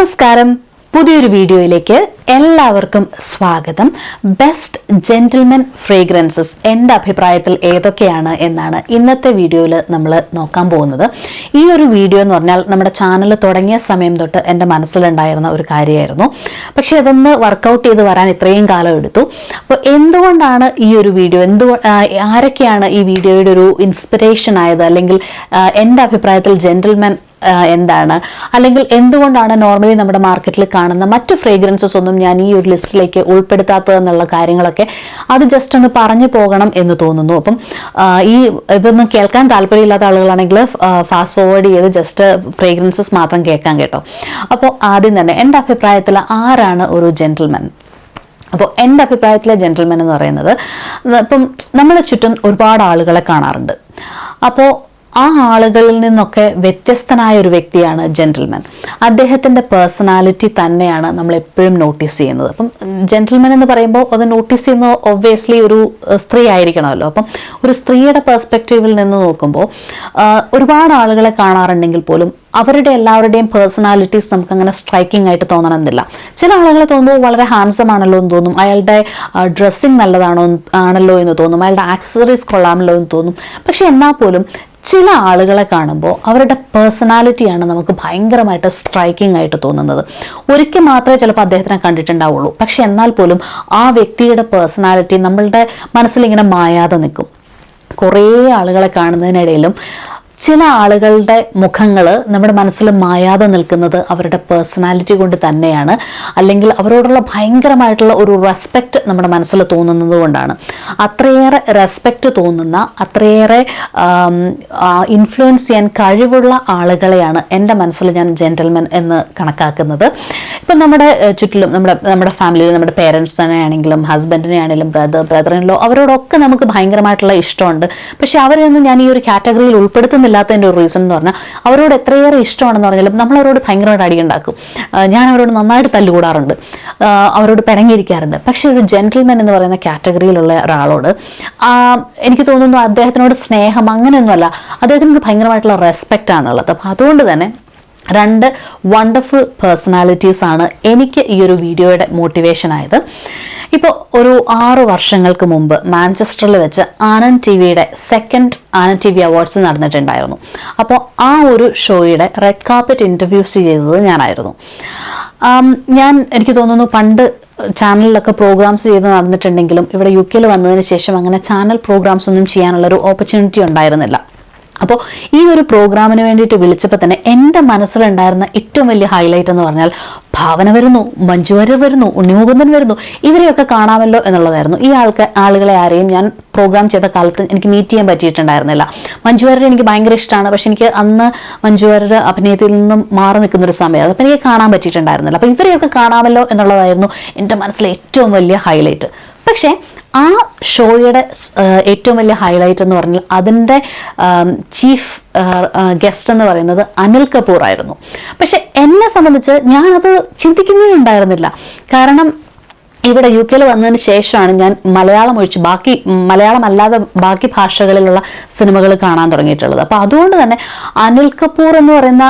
നമസ്കാരം. പുതിയൊരു വീഡിയോയിലേക്ക് എല്ലാവർക്കും സ്വാഗതം. ബെസ്റ്റ് ജെന്റിൽമെൻ ഫ്രേഗ്രൻസസ് എൻ്റെ അഭിപ്രായത്തിൽ ഏതൊക്കെയാണ് എന്നാണ് ഇന്നത്തെ വീഡിയോയിൽ നമ്മൾ നോക്കാൻ പോകുന്നത്. ഈ ഒരു വീഡിയോ എന്ന് പറഞ്ഞാൽ നമ്മുടെ ചാനൽ തുടങ്ങിയ സമയം തൊട്ട് എൻ്റെ മനസ്സിലുണ്ടായിരുന്ന ഒരു കാര്യമായിരുന്നു. പക്ഷെ അതൊന്ന് വർക്കൗട്ട് ചെയ്ത് വരാൻ ഇത്രയും കാലം എടുത്തു. അപ്പോൾ എന്തുകൊണ്ടാണ് ഈ ഒരു വീഡിയോ, ആരൊക്കെയാണ് ഈ വീഡിയോയുടെ ഒരു ഇൻസ്പിറേഷൻ ആയത്, അല്ലെങ്കിൽ എൻ്റെ അഭിപ്രായത്തിൽ ജെന്റിൽമെൻ എന്താണ്, അല്ലെങ്കിൽ എന്തുകൊണ്ടാണ് നോർമലി നമ്മുടെ മാർക്കറ്റിൽ കാണുന്ന മറ്റു ഫ്രേഗ്രൻസസ് ഒന്നും ഞാൻ ഈ ഒരു ലിസ്റ്റിലേക്ക് ഉൾപ്പെടുത്താത്തതെന്നുള്ള കാര്യങ്ങളൊക്കെ അത് ജസ്റ്റ് ഒന്ന് പറഞ്ഞു പോകണം എന്ന് തോന്നുന്നു. അപ്പം ഇതൊന്നും കേൾക്കാൻ താല്പര്യമില്ലാത്ത ആളുകളാണെങ്കിൽ ഫാസ്റ്റ് ഫോർവേഡ് ചെയ്ത് ജസ്റ്റ് ഫ്രേഗ്രൻസസ് മാത്രം കേൾക്കാൻ കേട്ടോ. അപ്പോൾ ആദ്യം തന്നെ എൻ്റെ അഭിപ്രായത്തിൽ ആരാണ് ഒരു ജെന്റിൽമാൻ? അപ്പോൾ എൻ്റെ അഭിപ്രായത്തിലെ ജെന്റിൽമാൻ എന്ന് പറയുന്നത്, ഇപ്പം നമ്മളെ ചുറ്റും ഒരുപാട് ആളുകളെ കാണാറുണ്ട്. അപ്പോൾ ആ ആളുകളിൽ നിന്നൊക്കെ വ്യത്യസ്തനായ ഒരു വ്യക്തിയാണ് ജെന്റിൽമാൻ. അദ്ദേഹത്തിൻ്റെ പേഴ്സണാലിറ്റി തന്നെയാണ് നമ്മൾ എപ്പോഴും നോട്ടീസ് ചെയ്യുന്നത്. അപ്പം ജെന്റിൽമാൻ എന്ന് പറയുമ്പോൾ അത് നോട്ടീസ് ചെയ്യുന്നത് ഒബ്വിയസ്ലി ഒരു സ്ത്രീ ആയിരിക്കണമല്ലോ. അപ്പം ഒരു സ്ത്രീയുടെ പെർസ്പെക്റ്റീവിൽ നിന്ന് നോക്കുമ്പോൾ ഒരുപാട് ആളുകളെ കാണാറുണ്ടെങ്കിൽ പോലും അവരുടെ എല്ലാവരുടെയും പേഴ്സണാലിറ്റീസ് നമുക്ക് അങ്ങനെ സ്ട്രൈക്കിംഗ് ആയിട്ട് തോന്നണമെന്നില്ല. ചില ആളുകളെ തോന്നുമ്പോൾ വളരെ ഹാൻസം ആണല്ലോ എന്ന് തോന്നും, അയാളുടെ ഡ്രസ്സിങ് ആണല്ലോ എന്ന് തോന്നും, അയാളുടെ ആക്സസറീസ് കൊള്ളാമല്ലോ എന്ന് തോന്നും. പക്ഷെ എന്നാൽ പോലും ചില ആളുകളെ കാണുമ്പോൾ അവരുടെ പേഴ്സണാലിറ്റിയാണ് നമുക്ക് ഭയങ്കരമായിട്ട് സ്ട്രൈക്കിംഗ് ആയിട്ട് തോന്നുന്നത്. ഒരിക്കൽ മാത്രമേ ചിലപ്പോൾ അദ്ദേഹത്തിനെ കണ്ടിട്ടുണ്ടാവുള്ളൂ, പക്ഷെ എന്നാൽ പോലും ആ വ്യക്തിയുടെ പേഴ്സണാലിറ്റി നമ്മളുടെ മനസ്സിലിങ്ങനെ മായാതെ നിൽക്കും. കുറേ ആളുകളെ കാണുന്നതിനിടയിലും ചില ആളുകളുടെ മുഖങ്ങൾ നമ്മുടെ മനസ്സിൽ മായാതെ നിൽക്കുന്നത് അവരുടെ പേഴ്സണാലിറ്റി കൊണ്ട് തന്നെയാണ്, അല്ലെങ്കിൽ അവരോടുള്ള ഭയങ്കരമായിട്ടുള്ള ഒരു റെസ്പെക്റ്റ് നമ്മുടെ മനസ്സിൽ തോന്നുന്നത് കൊണ്ടാണ്. അത്രയേറെ റെസ്പെക്റ്റ് തോന്നുന്ന, അത്രയേറെ ഇൻഫ്ലുവൻസ് ചെയ്യാൻ കഴിവുള്ള ആളുകളെയാണ് എൻ്റെ മനസ്സിൽ ഞാൻ ജെന്റിൽമാൻ എന്ന് കണക്കാക്കുന്നത്. ഇപ്പം നമ്മുടെ ചുറ്റിലും നമ്മുടെ ഫാമിലിയിൽ നമ്മുടെ പേരൻസിനെ ആണെങ്കിലും ഹസ്ബൻഡിനെ ആണെങ്കിലും ബ്രദറിനോ അവരോടൊക്കെ നമുക്ക് ഭയങ്കരമായിട്ടുള്ള ഇഷ്ടമുണ്ട്. പക്ഷെ അവരെയൊന്നും ഞാൻ ഈ ഒരു കാറ്റഗറിയിൽ ഉൾപ്പെടുത്തുന്നില്ലാത്തതിൻ്റെ ഒരു റീസൺ എന്ന് പറഞ്ഞാൽ അവരോട് എത്രയേറെ ഇഷ്ടമാണെന്ന് പറഞ്ഞാലും നമ്മളവരോട് ഭയങ്കരമായിട്ട് അടിയുണ്ടാക്കും. ഞാൻ അവരോട് നന്നായിട്ട് തല്ലുകൂടാറുണ്ട്, അവരോട് പിണങ്ങിയിരിക്കാറുണ്ട്. പക്ഷെ ഒരു ജെന്റിൽമാൻ എന്ന് പറയുന്ന കാറ്റഗറിയിലുള്ള ഒരാളോട് എനിക്ക് തോന്നുന്നു അദ്ദേഹത്തിനോട് സ്നേഹം അങ്ങനെയൊന്നുമല്ല, അദ്ദേഹത്തിനോട് ഭയങ്കരമായിട്ടുള്ള റെസ്പെക്റ്റ് ആണുള്ളത്. അപ്പം അതുകൊണ്ട് തന്നെ രണ്ട് വണ്ടർഫുൾ പേഴ്സണാലിറ്റീസ് ആണ് എനിക്ക് ഈ ഒരു വീഡിയോയുടെ മോട്ടിവേഷൻ ആയത്. ഇപ്പോൾ ഒരു 6 വർഷങ്ങൾക്ക് മുമ്പ് മാഞ്ചസ്റ്ററിൽ വെച്ച് ആനന്ദ് ടി വിയുടെ second Anand T V awards നടന്നിട്ടുണ്ടായിരുന്നു. അപ്പോൾ ആ ഒരു ഷോയുടെ റെഡ് കാർപ്പറ്റ് ഇൻ്റർവ്യൂസ് ചെയ്തത് ഞാനായിരുന്നു. എനിക്ക് തോന്നുന്നു പണ്ട് ചാനലിലൊക്കെ പ്രോഗ്രാംസ് ചെയ്ത് നടന്നിട്ടുണ്ടെങ്കിലും ഇവിടെ UK വന്നതിന് ശേഷം അങ്ങനെ ചാനൽ പ്രോഗ്രാംസ് ഒന്നും ചെയ്യാനുള്ളൊരു ഓപ്പർച്യൂണിറ്റി ഉണ്ടായിരുന്നില്ല. അപ്പോൾ ഈ ഒരു പ്രോഗ്രാമിന് വേണ്ടിയിട്ട് വിളിച്ചപ്പോൾ തന്നെ എൻ്റെ മനസ്സിലുണ്ടായിരുന്ന ഏറ്റവും വലിയ ഹൈലൈറ്റ് എന്ന് പറഞ്ഞാൽ ഭാവന വരുന്നു, മഞ്ജു വാര്യർ വരുന്നു, ഉണ്ണിമുകുന്ദൻ വരുന്നു, ഇവരെയൊക്കെ കാണാമല്ലോ എന്നുള്ളതായിരുന്നു. ഈ ആളുകളെ ആരെയും ഞാൻ പ്രോഗ്രാം ചെയ്ത കാലത്ത് എനിക്ക് മീറ്റ് ചെയ്യാൻ പറ്റിയിട്ടുണ്ടായിരുന്നില്ല. മഞ്ജു വാര്യർ എനിക്ക് ഭയങ്കര ഇഷ്ടമാണ്, പക്ഷെ എനിക്ക് അന്ന് മഞ്ജു വാര്യർ അഭിനയത്തിൽ നിന്നും മാറി നിൽക്കുന്നൊരു സമയമായിരുന്നു. അപ്പോൾ എനിക്ക് കാണാൻ പറ്റിയിട്ടുണ്ടായിരുന്നില്ല. അപ്പോൾ ഇവരെയൊക്കെ കാണാമല്ലോ എന്നുള്ളതായിരുന്നു എൻ്റെ മനസ്സിലെ ഏറ്റവും വലിയ ഹൈലൈറ്റ്. പക്ഷേ ആ ഷോയുടെ ഏറ്റവും വലിയ ഹൈലൈറ്റ് എന്ന് പറഞ്ഞാൽ അതിൻ്റെ ചീഫ് ഗസ്റ്റ് എന്ന് പറയുന്നത് അനിൽ കപൂർ ആയിരുന്നു. പക്ഷെ എന്നെ സംബന്ധിച്ച് ഞാനത് ചിന്തിക്കുന്നേ ഉണ്ടായിരുന്നില്ല. കാരണം ഇവിടെ UK വന്നതിന് ശേഷമാണ് ഞാൻ മലയാളം ഒഴിച്ച് മലയാളം അല്ലാതെ ബാക്കി ഭാഷകളിലുള്ള സിനിമകൾ കാണാൻ തുടങ്ങിയിട്ടുള്ളത്. അപ്പോൾ അതുകൊണ്ട് തന്നെ അനിൽ കപൂർ എന്ന് പറയുന്ന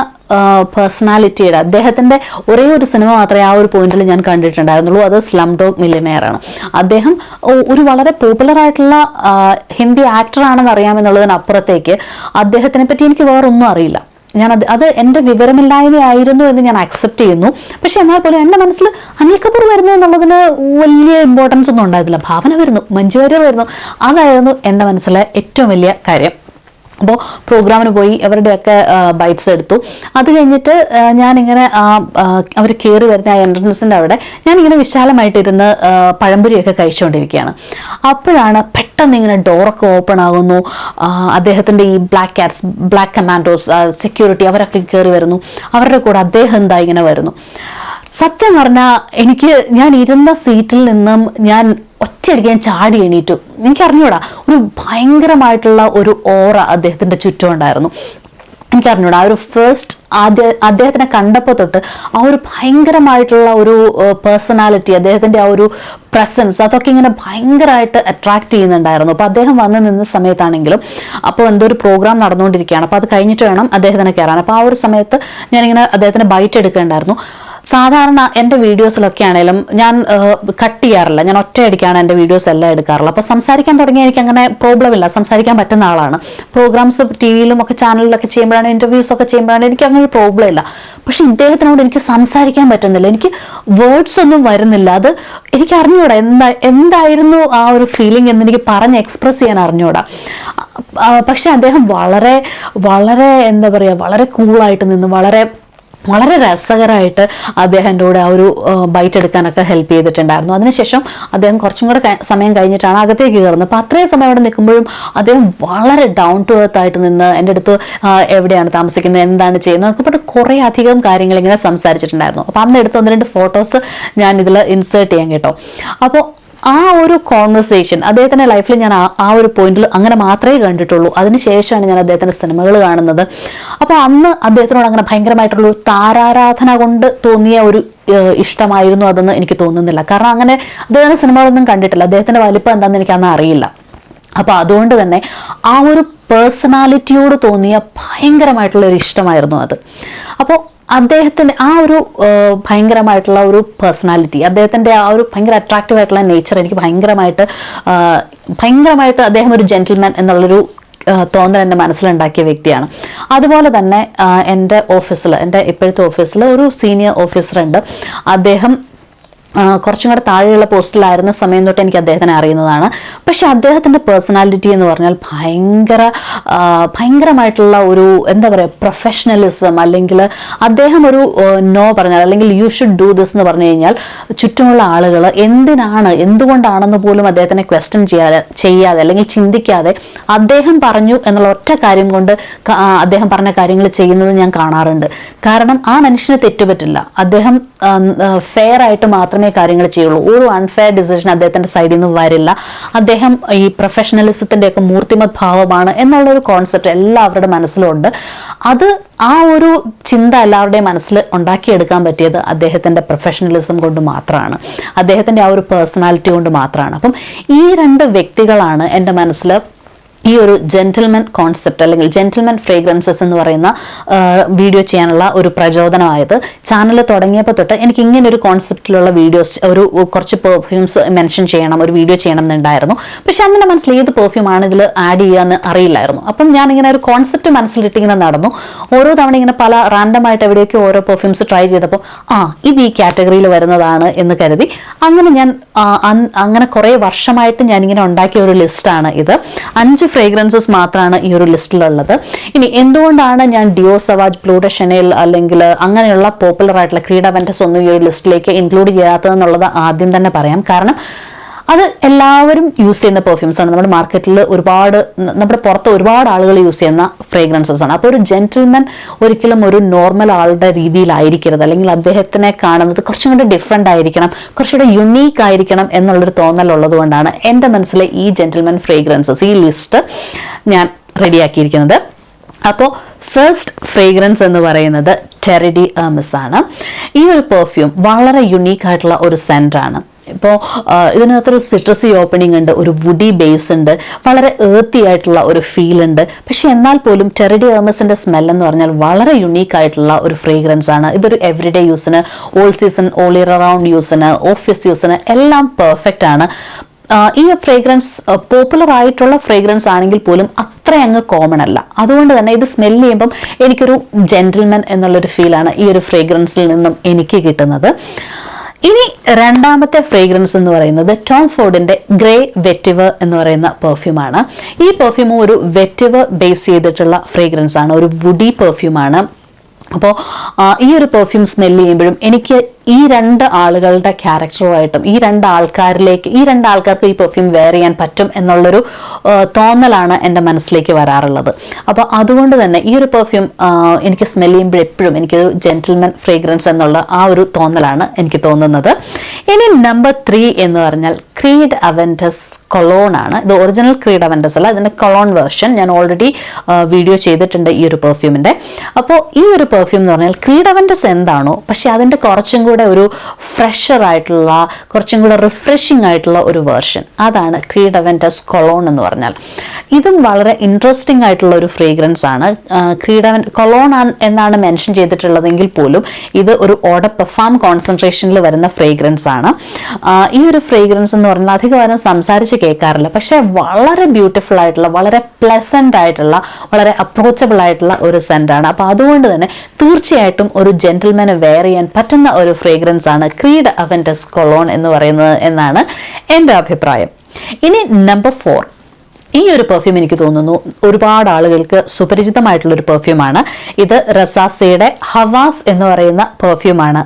പേഴ്സണാലിറ്റിയുടെ അദ്ദേഹത്തിൻ്റെ ഒരേ ഒരു സിനിമ മാത്രമേ ആ ഒരു പോയിന്റിൽ ഞാൻ കണ്ടിട്ടുണ്ടായിരുന്നുള്ളൂ. അത് സ്ലം ഡോഗ് മില്യനെയർ ആണ്. അദ്ദേഹം ഒരു വളരെ പോപ്പുലർ ആയിട്ടുള്ള ഹിന്ദി ആക്ടറാണെന്ന് അറിയാമെന്നുള്ളതിനപ്പുറത്തേക്ക് അദ്ദേഹത്തിനെ പറ്റി എനിക്ക് വേറൊന്നും അറിയില്ല. അത് എൻ്റെ വിവരമില്ലായ്മയായിരുന്നു എന്ന് ഞാൻ അക്സെപ്റ്റ് ചെയ്യുന്നു. പക്ഷെ എന്നാൽ പോലും എൻ്റെ മനസ്സിൽ അനിൽ കപൂർ വരുന്നു എന്നുള്ളതിന് വലിയ ഇമ്പോർട്ടൻസ് ഒന്നും ഉണ്ടായിരുന്നില്ല. ഭാവന വരുന്നു, മഞ്ജു വാര്യർ വരുന്നു, അതായിരുന്നു എൻ്റെ മനസ്സിലെ ഏറ്റവും വലിയ കാര്യം. അപ്പോൾ പ്രോഗ്രാമിന് പോയി അവരുടെയൊക്കെ ബൈറ്റ്സ് എടുത്തു. അത് കഴിഞ്ഞിട്ട് ഞാനിങ്ങനെ അവർ കയറി വരുന്ന ആ എൻട്രൻസിൻ്റെ അവിടെ ഞാനിങ്ങനെ വിശാലമായിട്ടിരുന്ന് പഴംപൊരിയൊക്കെ കഴിച്ചുകൊണ്ടിരിക്കുകയാണ്. അപ്പോഴാണ് പെട്ടെന്ന് ഇങ്ങനെ ഡോറൊക്കെ ഓപ്പൺ ആകുന്നു. അദ്ദേഹത്തിൻ്റെ ഈ ബ്ലാക്ക് കമാൻഡോസ് സെക്യൂരിറ്റി അവരൊക്കെ കയറി വരുന്നു. അവരുടെ കൂടെ അദ്ദേഹം എന്താ ഇങ്ങനെ വരുന്നു. സത്യം പറഞ്ഞാൽ ഞാൻ ഇരുന്ന സീറ്റിൽ നിന്നും ഞാൻ ഒറ്റയടിക്ക് ചാടി എണീറ്റു. എനിക്കറിഞ്ഞൂടാ, ഒരു ഭയങ്കരമായിട്ടുള്ള ഒരു ഓറ അദ്ദേഹത്തിൻ്റെ ചുറ്റും ഉണ്ടായിരുന്നു. എനിക്കറിഞ്ഞൂടാ, ആ ഒരു അദ്ദേഹത്തിനെ കണ്ടപ്പോൾ തൊട്ട് ആ ഒരു ഭയങ്കരമായിട്ടുള്ള ഒരു പേഴ്സണാലിറ്റി, അദ്ദേഹത്തിൻ്റെ ആ ഒരു പ്രസൻസ്, അതൊക്കെ ഇങ്ങനെ ഭയങ്കരമായിട്ട് അട്രാക്ട് ചെയ്യുന്നുണ്ടായിരുന്നു. അപ്പോൾ അദ്ദേഹം വന്ന് നിന്ന സമയത്താണെങ്കിലും അപ്പോൾ എന്തോ ഒരു പ്രോഗ്രാം നടന്നുകൊണ്ടിരിക്കുകയാണ്. അപ്പോൾ അത് കഴിഞ്ഞിട്ട് വേണം അദ്ദേഹത്തിനെ കയറാൻ. അപ്പോൾ ആ ഒരു സമയത്ത് ഞാനിങ്ങനെ അദ്ദേഹത്തിന് ബൈറ്റ് എടുക്കേണ്ടായിരുന്നു. സാധാരണ എൻ്റെ വീഡിയോസിലൊക്കെ ആണെങ്കിലും ഞാൻ കട്ട് ചെയ്യാറില്ല, ഞാൻ ഒറ്റയടിക്കാണ് എൻ്റെ വീഡിയോസ് എല്ലാം എടുക്കാറുള്ളത്. അപ്പോൾ സംസാരിക്കാൻ തുടങ്ങിയ എനിക്ക് അങ്ങനെ പ്രോബ്ലം ഇല്ല, സംസാരിക്കാൻ പറ്റുന്ന ആളാണ്. പ്രോഗ്രാംസ് ടി വിയിലും ഒക്കെ ചാനലിലൊക്കെ ചെയ്യുമ്പോഴാണ്, ഇൻ്റർവ്യൂസ് ഒക്കെ ചെയ്യുമ്പോഴാണ് എനിക്ക് അങ്ങനെ ഒരു പ്രോബ്ലം ഇല്ല. പക്ഷെ ഇദ്ദേഹത്തിനോട് എനിക്ക് സംസാരിക്കാൻ പറ്റുന്നില്ല, എനിക്ക് വേർഡ്സ് ഒന്നും വരുന്നില്ല. അത് എനിക്ക് അറിഞ്ഞൂടാ എന്തായിരുന്നു ആ ഒരു ഫീലിംഗ് എന്ന് എനിക്ക് പറഞ്ഞ് എക്സ്പ്രസ് ചെയ്യാൻ അറിഞ്ഞൂടാ. പക്ഷെ അദ്ദേഹം വളരെ വളരെ എന്താ പറയുക, വളരെ കൂളായിട്ട് നിന്ന് വളരെ വളരെ രസകരമായിട്ട് അദ്ദേഹം എൻ്റെ കൂടെ ആ ഒരു ബൈറ്റ് എടുക്കാനൊക്കെ ഹെൽപ്പ് ചെയ്തിട്ടുണ്ടായിരുന്നു. അതിനുശേഷം അദ്ദേഹം കുറച്ചും കൂടെ സമയം കഴിഞ്ഞിട്ടാണ് അകത്തേക്ക് കയറുന്നത്. അപ്പോൾ അത്രയും സമയം അവിടെ നിൽക്കുമ്പോഴും അദ്ദേഹം വളരെ ഡൗൺ ടു എർത്ത് ആയിട്ട് നിന്ന് എൻ്റെ അടുത്ത് എവിടെയാണ് താമസിക്കുന്നത്, എന്താണ് ചെയ്യുന്നത് ഒക്കെ പറഞ്ഞിട്ട് കുറേ അധികം കാര്യങ്ങൾ ഇങ്ങനെ സംസാരിച്ചിട്ടുണ്ടായിരുന്നു. അപ്പോൾ അന്ന് എടുത്ത് 1-2 ഫോട്ടോസ് ഞാൻ ഇതിൽ ഇൻസേർട്ട് ചെയ്യാൻ കേട്ടോ. അപ്പോൾ ആ ഒരു കോൺവെർസേഷൻ അദ്ദേഹത്തിൻ്റെ ലൈഫിൽ ഞാൻ ആ ഒരു പോയിന്റിൽ അങ്ങനെ മാത്രമേ കണ്ടിട്ടുള്ളൂ. അതിനുശേഷമാണ് ഞാൻ അദ്ദേഹത്തിൻ്റെ സിനിമകൾ കാണുന്നത്. അപ്പോൾ അന്ന് അദ്ദേഹത്തിനോട് അങ്ങനെ ഭയങ്കരമായിട്ടുള്ള ഒരു താരാരാധന കൊണ്ട് തോന്നിയ ഒരു ഇഷ്ടമായിരുന്നു അതെന്ന് എനിക്ക് തോന്നുന്നില്ല. കാരണം അങ്ങനെ അദ്ദേഹത്തിൻ്റെ സിനിമകളൊന്നും കണ്ടിട്ടില്ല, അദ്ദേഹത്തിൻ്റെ വലിപ്പം എന്താണെന്ന് എനിക്ക് അന്ന് അറിയില്ല. അപ്പോൾ അതുകൊണ്ട് തന്നെ ആ ഒരു പേഴ്സണാലിറ്റിയോട് തോന്നിയ ഭയങ്കരമായിട്ടുള്ള ഒരു ഇഷ്ടമായിരുന്നു അത്. അപ്പോൾ അദ്ദേഹത്തിൻ്റെ ആ ഒരു ഭയങ്കരമായിട്ടുള്ള ഒരു പേഴ്സണാലിറ്റി, അദ്ദേഹത്തിൻ്റെ ആ ഒരു ഭയങ്കര അട്രാക്റ്റീവ് ആയിട്ടുള്ള നേച്ചർ എനിക്ക് ഭയങ്കരമായിട്ട് അദ്ദേഹം ഒരു ജെന്റിൽമാൻ എന്നുള്ളൊരു തോന്നൽ എൻ്റെ മനസ്സിലുണ്ടാക്കിയ വ്യക്തിയാണ്. അതുപോലെ തന്നെ എൻ്റെ ഓഫീസിൽ, എൻ്റെ ഇപ്പോഴത്തെ ഓഫീസിൽ ഒരു സീനിയർ ഓഫീസറുണ്ട്. അദ്ദേഹം കുറച്ചും കൂടെ താഴെയുള്ള പോസ്റ്റിലായിരുന്ന സമയം തൊട്ട് എനിക്ക് അദ്ദേഹത്തിനെ അറിയുന്നതാണ്. പക്ഷെ അദ്ദേഹത്തിൻ്റെ പേഴ്സണാലിറ്റി എന്ന് പറഞ്ഞാൽ ഭയങ്കരമായിട്ടുള്ള ഒരു എന്താ പറയുക, പ്രൊഫഷണലിസം, അല്ലെങ്കിൽ അദ്ദേഹം ഒരു നോ പറഞ്ഞാൽ, അല്ലെങ്കിൽ യു ഷുഡ് ഡു ദിസ് എന്ന് പറഞ്ഞു കഴിഞ്ഞാൽ ചുറ്റുമുള്ള ആളുകൾ എന്തുകൊണ്ടാണെന്ന് പോലും അദ്ദേഹത്തിനെ ക്വസ്റ്റ്യൻ ചെയ്യാതെ അല്ലെങ്കിൽ ചിന്തിക്കാതെ അദ്ദേഹം പറഞ്ഞു എന്നുള്ള ഒറ്റ കാര്യം കൊണ്ട് അദ്ദേഹം പറഞ്ഞ കാര്യങ്ങൾ ചെയ്യുന്നത് ഞാൻ കാണാറുണ്ട്. കാരണം ആ മനുഷ്യന് തെറ്റുപറ്റില്ല, അദ്ദേഹം ഫെയർ ആയിട്ട് മാത്രമേ കാര്യങ്ങൾ ചെയ്യുള്ളൂ. ഒരു അൺഫെയർ ഡിസിഷൻ അദ്ദേഹത്തിൻ്റെ സൈഡിൽ നിന്ന് വരില്ല. അദ്ദേഹം ഈ പ്രൊഫഷണലിസത്തിൻ്റെ ഒക്കെ മൂർത്തിമത് ഭാവമാണ് എന്നുള്ളൊരു കോൺസെപ്റ്റ് എല്ലാവരുടെ മനസ്സിലുണ്ട്. അത് ആ ഒരു ചിന്ത എല്ലാവരുടെയും മനസ്സിൽ ഉണ്ടാക്കിയെടുക്കാൻ പറ്റിയത് അദ്ദേഹത്തിൻ്റെ പ്രൊഫഷണലിസം കൊണ്ട് മാത്രമാണ്, അദ്ദേഹത്തിൻ്റെ ആ ഒരു പേഴ്സണാലിറ്റി കൊണ്ട് മാത്രമാണ്. അപ്പം ഈ 2 വ്യക്തികളാണ് എൻ്റെ മനസ്സിൽ ഈ ഒരു ജെന്റിൽമെൻ കോൺസെപ്റ്റ് അല്ലെങ്കിൽ ജെന്റിൽമെൻ ഫ്രേഗ്രൻസസ് എന്ന് പറയുന്ന വീഡിയോ ചെയ്യാനുള്ള ഒരു പ്രചോദനമായത്. ചാനൽ തുടങ്ങിയപ്പോൾ തൊട്ട് എനിക്ക് ഇങ്ങനെ ഒരു കോൺസെപ്റ്റിലുള്ള വീഡിയോസ്, കുറച്ച് പെർഫ്യൂംസ് മെൻഷൻ ചെയ്യണം, ഒരു വീഡിയോ ചെയ്യണം എന്നുണ്ടായിരുന്നു. പക്ഷെ അന്ന് മനസ്സിൽ ഏത് പെർഫ്യൂമാണ് ഇതിൽ ആഡ് ചെയ്യാന്ന് അറിയില്ലായിരുന്നു. അപ്പം ഞാനിങ്ങനെ ഒരു കോൺസെപ്റ്റ് മനസ്സിലിട്ടിങ്ങനെ നടന്നു. ഓരോ തവണ ഇങ്ങനെ പല റാൻഡമായിട്ട് എവിടെയൊക്കെ ഓരോ പെർഫ്യൂംസ് ട്രൈ ചെയ്തപ്പോൾ ഇത് ഈ കാറ്റഗറിയിൽ വരുന്നതാണ് എന്ന് കരുതി അങ്ങനെ കുറേ വർഷമായിട്ട് ഞാനിങ്ങനെ ഉണ്ടാക്കിയ ഒരു ലിസ്റ്റാണ് ഇത്. 5 ഫ്രേഗ്രൻസസ് മാത്രമാണ് ഈ ഒരു ലിസ്റ്റിലുള്ളത്. ഇനി എന്തുകൊണ്ടാണ് ഞാൻ ഡിയോ സവാജ്, ബ്ലൂ ഡെ ഷനേൽ അല്ലെങ്കിൽ അങ്ങനെയുള്ള പോപ്പുലർ ആയിട്ടുള്ള ക്രീഡ വെന്റസ് ഒന്നും ഈ ഒരു ലിസ്റ്റിലേക്ക് ഇൻക്ലൂഡ് ചെയ്യാത്തതെന്നുള്ളത് ആദ്യം തന്നെ പറയാം. കാരണം അത് എല്ലാവരും യൂസ് ചെയ്യുന്ന പെർഫ്യൂംസ് ആണ്. നമ്മുടെ മാർക്കറ്റിൽ നമ്മുടെ പുറത്ത് ഒരുപാട് ആളുകൾ യൂസ് ചെയ്യുന്ന ഫ്രേഗ്രൻസസ് ആണ്. അപ്പോൾ ഒരു ജെന്റിൽമാൻ ഒരിക്കലും ഒരു നോർമൽ ആളുടെ രീതിയിലായിരിക്കരുത്, അല്ലെങ്കിൽ അദ്ദേഹത്തിനെ കാണുന്നത് കുറച്ചും കൂടി ഡിഫറെൻ്റ് ആയിരിക്കണം, കുറച്ചുകൂടെ യുണീക്ക് ആയിരിക്കണം എന്നുള്ളൊരു തോന്നലുള്ളത് കൊണ്ടാണ് എൻ്റെ മനസ്സിലെ ഈ ജെന്റിൽമാൻ ഫ്രേഗ്രൻസസ്, ഈ ലിസ്റ്റ് ഞാൻ റെഡിയാക്കിയിരിക്കുന്നത്. അപ്പോൾ ഫസ്റ്റ് ഫ്രേഗ്രൻസ് എന്ന് പറയുന്നത് ടെറി ഡി ഹെർമെസ് ആണ്. ഈ ഒരു പെർഫ്യൂം വളരെ യുണീക്ക് ആയിട്ടുള്ള ഒരു സെൻറ്റാണ്. ഇപ്പോൾ ഇതിനകത്തൊരു സിട്രസി ഓപ്പണിംഗ് ഉണ്ട്, ഒരു വുഡി ബേസ് ഉണ്ട്, വളരെ ഏർത്തി ആയിട്ടുള്ള ഒരു ഫീൽ ഉണ്ട്. പക്ഷെ എന്നാൽ പോലും ടെറി ഡി ഹെർമെസിൻ്റെ സ്മെൽ എന്ന് പറഞ്ഞാൽ വളരെ യുണീക്ക് ആയിട്ടുള്ള ഒരു ഫ്രേഗ്രൻസ് ആണ്. ഇതൊരു എവറിഡേ യൂസിന്, all season, all year around യൂസിന്, ഓഫീസ് യൂസിന് എല്ലാം പെർഫെക്റ്റ് ആണ്. ഈ ഫ്രേഗ്രൻസ് പോപ്പുലർ ആയിട്ടുള്ള ഫ്രേഗ്രൻസ് ആണെങ്കിൽ പോലും അത്ര അങ്ങ് കോമൺ അല്ല. അതുകൊണ്ട് തന്നെ ഇത് സ്മെൽ ചെയ്യുമ്പം എനിക്കൊരു ജെന്റിൽമാൻ എന്നുള്ളൊരു ഫീലാണ് ഈ ഒരു ഫ്രേഗ്രൻസിൽ നിന്നും എനിക്ക് കിട്ടുന്നത്. ഇനി രണ്ടാമത്തെ ഫ്രേഗ്രൻസ് എന്ന് പറയുന്നത് ടോം ഫോർഡിൻ്റെ ഗ്രേ വെറ്റിവർ എന്ന് പറയുന്ന പെർഫ്യൂമാണ്. ഈ പെർഫ്യൂം ഒരു വെറ്റിവർ ബേസ് ചെയ്തിട്ടുള്ള ഫ്രേഗ്രൻസ് ആണ്, ഒരു വുഡി പെർഫ്യൂമാണ്. അപ്പോൾ ഈ ഒരു പെർഫ്യൂം സ്മെൽ ചെയ്യുമ്പോഴും എനിക്ക് ഈ 2 ആളുകളുടെ ക്യാരക്ടറുമായിട്ടും ഈ 2 ആൾക്കാർക്ക് ഈ പെർഫ്യൂം വെയർ ചെയ്യാൻ പറ്റും എന്നുള്ളൊരു തോന്നലാണ് എൻ്റെ മനസ്സിലേക്ക് വരാറുള്ളത്. അപ്പോൾ അതുകൊണ്ട് തന്നെ ഈ ഒരു പെർഫ്യൂം എനിക്ക് സ്മെൽ ചെയ്യുമ്പോൾ എപ്പോഴും എനിക്കൊരു ജെന്റിൽമാൻ ഫ്രേഗ്രൻസ് എന്നുള്ള ആ ഒരു തോന്നലാണ് എനിക്ക് തോന്നുന്നത്. ഇനി നമ്പർ 3 എന്ന് പറഞ്ഞാൽ ക്രീഡ് അവെന്റസ് കൊളോൺ ആണ്. ഇത് ഒറിജിനൽ ക്രീഡ് അവെന്റസ് അല്ല, ഇതിൻ്റെ കൊളോൺ വേർഷൻ ഞാൻ ഓൾറെഡി വീഡിയോ ചെയ്തിട്ടുണ്ട് ഈ ഒരു പെർഫ്യൂമിൻ്റെ. അപ്പോൾ ഈ ഒരു പെർഫ്യൂം എന്ന് പറഞ്ഞാൽ ക്രീഡ് അവെന്റസ് എന്താണോ, പക്ഷെ അതിൻ്റെ കുറച്ചും കൂടെ ഒരു ഫ്രഷർ ആയിട്ടുള്ള, കുറച്ചും കൂടെ റിഫ്രഷിംഗ് ആയിട്ടുള്ള ഒരു വേർഷൻ, അതാണ് ക്രീഡ് അവെന്റസ് കൊളോൺ എന്ന് പറഞ്ഞാൽ. ഇതും വളരെ ഇൻട്രസ്റ്റിംഗ് ആയിട്ടുള്ള ഒരു ഫ്രേഗ്രൻസ് ആണ്. ക്രീഡ് അവന്റ് കൊളോൺ എന്നാണ് മെൻഷൻ ചെയ്തിട്ടുള്ളതെങ്കിൽ പോലും ഇത് ഒരു ഓഡ പെർഫാം കോൺസെൻട്രേഷനിൽ വരുന്ന ഫ്രേഗ്രൻസ് ആണ്. ഈ ഒരു ഫ്രേഗ്രൻസ് എന്ന് പറഞ്ഞാൽ അധികം സംസാരിച്ച് കേൾക്കാറില്ല, പക്ഷെ വളരെ ബ്യൂട്ടിഫുൾ ആയിട്ടുള്ള, വളരെ പ്ലസന്റ് ആയിട്ടുള്ള, വളരെ അപ്രോച്ചബിൾ ആയിട്ടുള്ള ഒരു സെന്റ് ആണ്. അപ്പോൾ അതുകൊണ്ട് തന്നെ തീർച്ചയായിട്ടും ഒരു ജെന്റിൽമാന് വെയർ ചെയ്യാൻ പറ്റുന്ന ഒരു ഫ്രേഗ്രൻസ് ആണ് ക്രീഡ് അവന്റസ് കൊളോൺ എന്ന് പറയുന്നത് എന്നാണ് എൻ്റെ അഭിപ്രായം. ഇനി നമ്പർ 4, ഈ ഒരു പെർഫ്യൂം എനിക്ക് തോന്നുന്നു ഒരുപാട് ആളുകൾക്ക് സുപരിചിതമായിട്ടുള്ളൊരു പെർഫ്യൂമാണ്. ഇത് റസാസയുടെ ഹവാസ് എന്ന് പറയുന്ന പെർഫ്യൂമാണ്.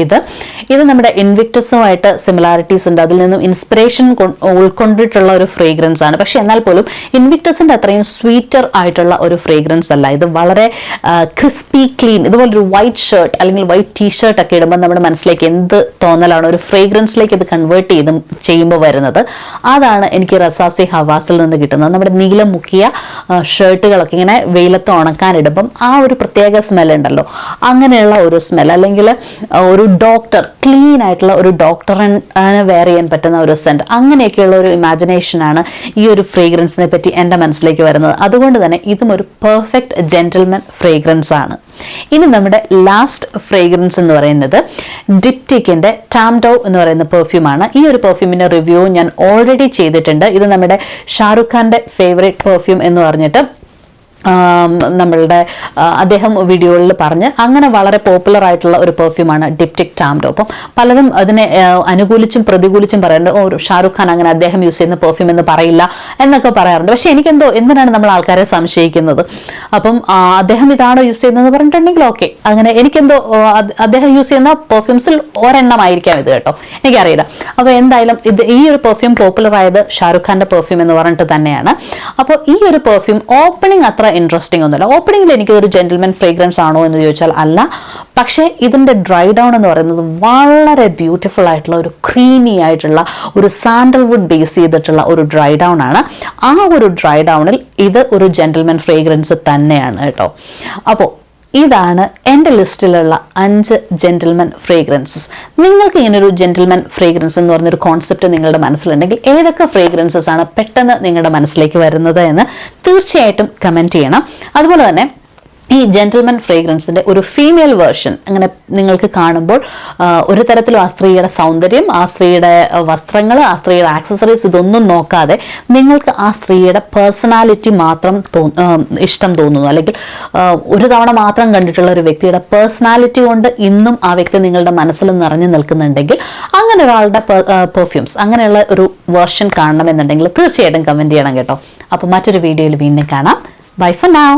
ഇത് നമ്മുടെ ഇൻവിക്ടസുമായിട്ട് സിമിലാരിറ്റീസ് ഉണ്ട്, അതിൽ നിന്നും ഇൻസ്പിറേഷൻ ഉൾക്കൊണ്ടിട്ടുള്ള ഒരു ഫ്രേഗ്രൻസ് ആണ്. പക്ഷെ എന്നാൽ പോലും ഇൻവിക്ടസിന്റെ അത്രയും സ്വീറ്റർ ആയിട്ടുള്ള ഒരു ഫ്രേഗ്രൻസ് അല്ല. ഇത് വളരെ ക്രിസ്പി ക്ലീൻ, ഇതുപോലൊരു വൈറ്റ് ഷർട്ട് അല്ലെങ്കിൽ വൈറ്റ് ടീഷർട്ട് ഒക്കെ ഇടുമ്പോൾ നമ്മുടെ മനസ്സിലേക്ക് എന്ത് തോന്നലാണ് ഒരു ഫ്രേഗ്രൻസിലേക്ക് ഇത് കൺവേർട്ട് ചെയ്യുമ്പോൾ വരുന്നത്. അതാണ് എനിക്ക് റസാസി ഹവാസിൽ നിന്ന് കിട്ടുന്നത്. നമ്മുടെ നീലം മുക്കിയ ഷർട്ടുകളൊക്കെ ഇങ്ങനെ വെയിലത്ത് ഉണക്കാനിടുമ്പം ആ ഒരു പ്രത്യേക സ്മെൽ ഉണ്ടല്ലോ, അങ്ങനെയുള്ള ഒരു സ്മെൽ, അല്ലെങ്കിൽ ഒരു ഡോക്ടർ, ക്ലീൻ ആയിട്ടുള്ള ഒരു ഡോക്ടറിന് വെയർ ചെയ്യാൻ പറ്റുന്ന ഒരു സെന്റ്, അങ്ങനെയൊക്കെയുള്ള ഒരു ഇമാജിനേഷനാണ് ഈ ഒരു ഫ്രേഗ്രൻസിനെ പറ്റി എൻ്റെ മനസ്സിലേക്ക് വരുന്നത്. അതുകൊണ്ട് തന്നെ ഇതും ഒരു പെർഫെക്റ്റ് ജെന്റിൽമാൻ ഫ്രേഗ്രൻസ് ആണ്. ഇനി നമ്മുടെ ലാസ്റ്റ് ഫ്രേഗ്രൻസ് എന്ന് പറയുന്നത് ഡിപ്റ്റിക്കിന്റെ ടാംഡോ എന്ന് പറയുന്ന പെർഫ്യൂമാണ്. ഈ ഒരു പെർഫ്യൂമിന്റെ റിവ്യൂ ഞാൻ ഓൾറെഡി ചെയ്തിട്ടുണ്ട്. ഇത് നമ്മുടെ ഷാറുഖ് ഖാന്റെ ഫേവറേറ്റ് പെർഫ്യൂം എന്ന് പറഞ്ഞിട്ട് നമ്മളുടെ അദ്ദേഹം വീഡിയോകളിൽ പറഞ്ഞ് അങ്ങനെ വളരെ പോപ്പുലർ ആയിട്ടുള്ള ഒരു പെർഫ്യൂമാണ് ഡിപ്റ്റിക് ടാംഡോ. അപ്പം പലരും അതിനെ അനുകൂലിച്ചും പ്രതികൂലിച്ചും പറയുന്നുണ്ട്, ഷാറുഖ് ഖാൻ അങ്ങനെ അദ്ദേഹം യൂസ് ചെയ്യുന്ന പെർഫ്യൂം എന്ന് പറയില്ല എന്നൊക്കെ പറയാറുണ്ട്. പക്ഷെ എനിക്കെന്തോ എന്തിനാണ് നമ്മൾ ആൾക്കാരെ സംശയിക്കുന്നത്? അപ്പം അദ്ദേഹം ഇതാണോ യൂസ് ചെയ്യുന്നതെന്ന് പറഞ്ഞിട്ടുണ്ടെങ്കിൽ ഓക്കെ, അങ്ങനെ എനിക്കെന്തോ അദ്ദേഹം യൂസ് ചെയ്യുന്ന പെർഫ്യൂംസിൽ ഒരെണ്ണമായിരിക്കാം ഇത് കേട്ടോ, എനിക്കറിയില്ല. അപ്പോൾ എന്തായാലും ഈ ഒരു പെർഫ്യൂം പോപ്പുലർ ആയത് ഷാറുഖ് ഖാന്റെ പെർഫ്യൂം എന്ന് പറഞ്ഞിട്ട് തന്നെയാണ്. അപ്പോൾ ഈ ഒരു പെർഫ്യൂം ഓപ്പണിംഗ് അത്ര ഇൻട്രസ്റ്റിംഗ് ഒന്നുമില്ല. ഓപ്പണിംഗിൽ എനിക്ക് ഒരു ജെന്റിൽമാൻ ഫ്രേഗ്രൻസ് ആണോ എന്ന് ചോദിച്ചാൽ അല്ല. പക്ഷേ ഇതിൻ്റെ ഡ്രൈ ഡൗൺ എന്ന് പറയുന്നത് വളരെ ബ്യൂട്ടിഫുൾ ആയിട്ടുള്ള ഒരു ക്രീമി ആയിട്ടുള്ള ഒരു സാൻഡൽവുഡ് ബേസ് ചെയ്തിട്ടുള്ള ഒരു ഡ്രൈ ഡൗൺ ആണ്. ആ ഒരു ഡ്രൈ ഡൗണിൽ ഇത് ഒരു ജെന്റിൽമാൻ ഫ്രേഗ്രൻസ് തന്നെയാണ് കേട്ടോ. അപ്പോൾ ഇതാണ് എൻ്റെ ലിസ്റ്റിലുള്ള 5 ജെന്റിൽമാൻ ഫ്രേഗ്രൻസസ്. നിങ്ങൾക്ക് ഇങ്ങനൊരു ജെന്റിൽമാൻ ഫ്രേഗ്രൻസ് എന്ന് പറഞ്ഞൊരു കോൺസെപ്റ്റ് നിങ്ങളുടെ മനസ്സിലുണ്ടെങ്കിൽ ഏതൊക്കെ ഫ്രേഗ്രൻസസ് ആണ് പെട്ടെന്ന് നിങ്ങളുടെ മനസ്സിലേക്ക് വരുന്നത് എന്ന് തീർച്ചയായിട്ടും കമൻറ്റ് ചെയ്യണം. അതുപോലെ തന്നെ ഈ ജെന്റിൽമാൻ ഫ്രേഗ്രൻസിൻ്റെ ഒരു ഫീമെയിൽ വേർഷൻ അങ്ങനെ നിങ്ങൾക്ക് കാണുമ്പോൾ ഒരു തരത്തിലും ആ സ്ത്രീയുടെ സൗന്ദര്യം, ആ സ്ത്രീയുടെ വസ്ത്രങ്ങൾ, ആ സ്ത്രീയുടെ ആക്സസറീസ് ഇതൊന്നും നോക്കാതെ നിങ്ങൾക്ക് ആ സ്ത്രീയുടെ പേഴ്സണാലിറ്റി മാത്രം ഇഷ്ടം തോന്നുന്നു, അല്ലെങ്കിൽ ഒരു തവണ മാത്രം കണ്ടിട്ടുള്ള ഒരു വ്യക്തിയുടെ പേഴ്സണാലിറ്റി കൊണ്ട് ഇന്നും ആ വ്യക്തി നിങ്ങളുടെ മനസ്സിൽ നിറഞ്ഞു നിൽക്കുന്നുണ്ടെങ്കിൽ അങ്ങനെ ഒരാളുടെ പെർഫ്യൂംസ്, അങ്ങനെയുള്ള ഒരു വേർഷൻ കാണണമെന്നുണ്ടെങ്കിൽ തീർച്ചയായിട്ടും കമൻറ്റ് ചെയ്യണം കേട്ടോ. അപ്പോൾ മറ്റൊരു വീഡിയോയിൽ വീണ്ടും കാണാം. Bye for now.